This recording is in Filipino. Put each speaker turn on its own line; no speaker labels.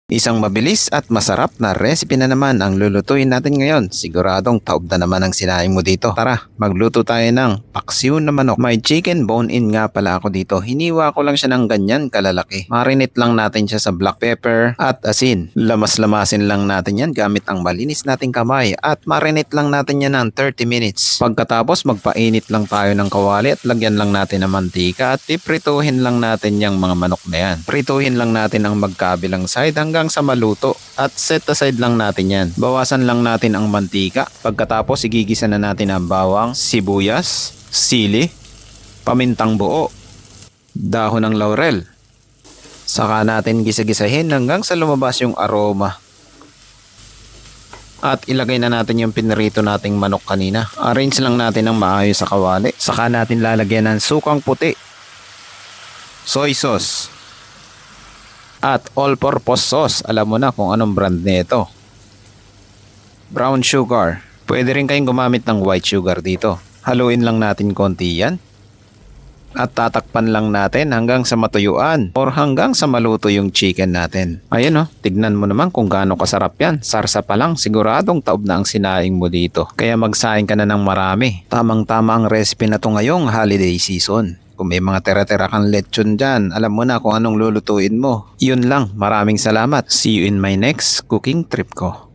Isang mabilis at masarap na recipe na naman ang lulutuin natin ngayon. Siguradong taob na naman ang sinaing mo dito. Tara, magluto tayo ng paksiw na manok. May chicken bone-in nga pala ako dito. Hiniwa ko lang siya ng ganyan kalalaki. Marinate lang natin siya sa black pepper at asin. Lamas-lamasin lang natin yan gamit ang malinis nating kamay at marinate lang natin yan ng 30 minutes. Pagkatapos magpainit lang tayo ng kawali at lagyan lang natin ng mantika at iprituhin lang natin yung mga manok na yan. Prituhin lang natin ang magkabilang side hanggang sa maluto at set aside lang natin yan. Bawasan lang natin ang mantika. Pagkatapos igigisa na natin ang bawang, sibuyas, sili, pamintang buo, dahon ng laurel. Saka natin gisa-gisahin hanggang sa lumabas yung aroma. At ilagay na natin yung pinirito nating manok kanina. Arrange lang natin ng maayos sa kawali. Saka natin lalagyan ng sukang puti, soy sauce, at all-purpose sauce. Alam mo na kung anong brand nito. Brown sugar. Pwede rin kayong gumamit ng white sugar dito. Haluin lang natin konti yan. At tatakpan lang natin hanggang sa matuyuan or hanggang sa maluto yung chicken natin. Ayun tignan mo naman kung gaano kasarap yan. Sarsa pa lang, siguradong taob na ang sinaing mo dito. Kaya magsaing ka na ng marami. Tamang-tama ang recipe na to ngayong holiday season. Kung may mga tera-tera kang lechon dyan, alam mo na kung anong lulutuin mo. Yun lang, maraming salamat. See you in my next cooking trip ko.